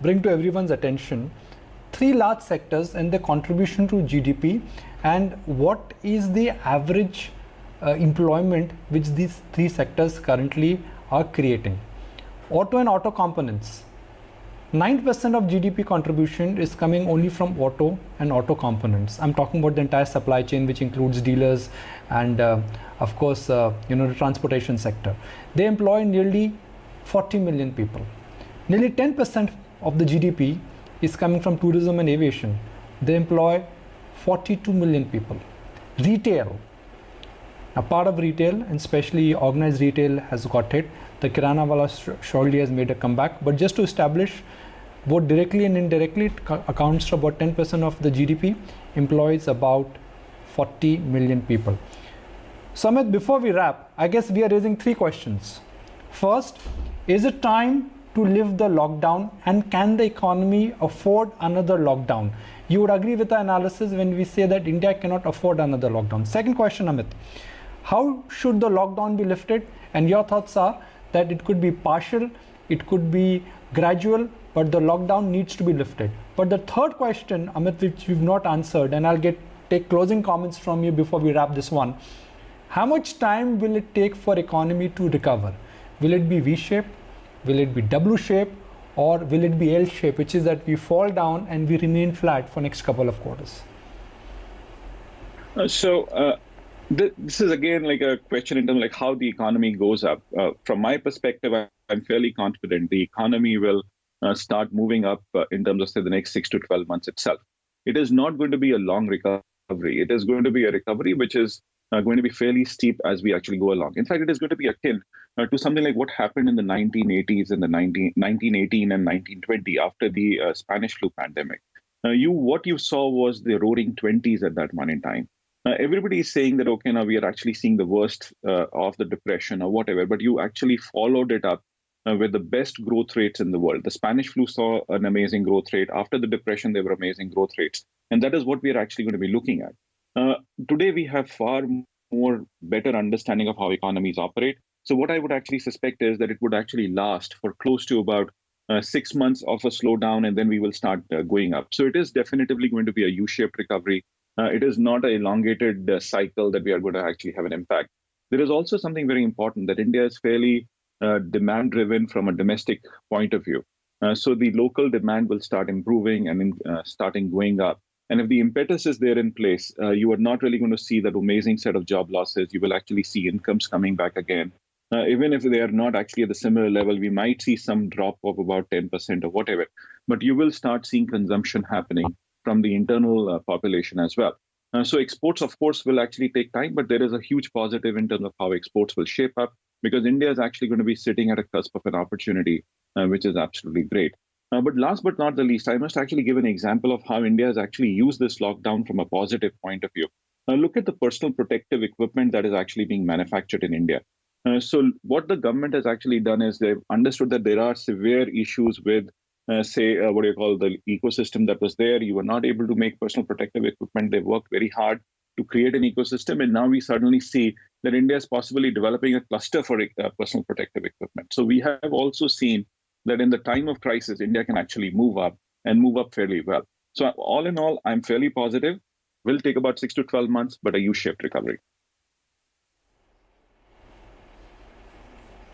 bring to everyone's attention three large sectors and their contribution to GDP, and what is the average employment which these three sectors currently are creating. Auto and auto components. 9% of GDP contribution is coming only from auto and auto components. I'm talking about the entire supply chain, which includes dealers and of course, the transportation sector. They employ nearly 40 million people. Nearly 10% of the GDP is coming from tourism and aviation. They employ 42 million people. Retail. A part of retail, and especially organized retail, has got hit. The Kirana wala surely has made a comeback, but just to establish, both directly and indirectly, it accounts for about 10% of the GDP, employs about 40 million people. So Amit, before we wrap, I guess we are raising three questions. First, is it time to lift the lockdown, and can the economy afford another lockdown? You would agree with the analysis when we say that India cannot afford another lockdown. Second question, Amit, how should the lockdown be lifted? And your thoughts are that it could be partial, it could be gradual, but the lockdown needs to be lifted. But the third question, Amit, which we've not answered, and I'll take closing comments from you before we wrap this one. How much time will it take for economy to recover? Will it be V-shaped? Will it be W-shaped? Or will it be L-shaped, which is that we fall down and we remain flat for next couple of quarters? This is again like a question in terms of like how the economy goes up. From my perspective, I'm fairly confident the economy will start moving up in terms of, say, the next 6 to 12 months itself. It is not going to be a long recovery. It is going to be a recovery which is going to be fairly steep as we actually go along. In fact, it is going to be akin to something like what happened in the 1980s and the 1918 and 1920 after the Spanish flu pandemic. What you saw was the roaring 20s at that point in time. Everybody is saying that, okay, now we are actually seeing the worst of the depression or whatever, but you actually followed it up with the best growth rates in the world. The Spanish flu saw an amazing growth rate. After the depression, there were amazing growth rates. And that is what we are actually going to be looking at. Today, we have far more better understanding of how economies operate. So what I would actually suspect is that it would actually last for close to about 6 months of a slowdown, and then we will start going up. So it is definitively going to be a U-shaped recovery. It is not an elongated cycle that we are going to actually have an impact. There is also something very important that India is fairly demand-driven from a domestic point of view. So the local demand will start improving and starting going up. And if the impetus is there in place, you are not really going to see that amazing set of job losses. You will actually see incomes coming back again. Even if they are not actually at the similar level, we might see some drop of about 10% or whatever. But you will start seeing consumption happening from the internal population as well. So exports, of course, will actually take time, but there is a huge positive in terms of how exports will shape up, because India is actually going to be sitting at a cusp of an opportunity, which is absolutely great. But last but not the least, I must actually give an example of how India has actually used this lockdown from a positive point of view. Look at the personal protective equipment that is actually being manufactured in India. So what the government has actually done is they've understood that there are severe issues with the ecosystem that was there. You were not able to make personal protective equipment. They worked very hard to create an ecosystem. And now we suddenly see that India is possibly developing a cluster for personal protective equipment. So we have also seen that in the time of crisis, India can actually move up and move up fairly well. So all in all, I'm fairly positive. Will take about 6 to 12 months, but a U-shaped recovery.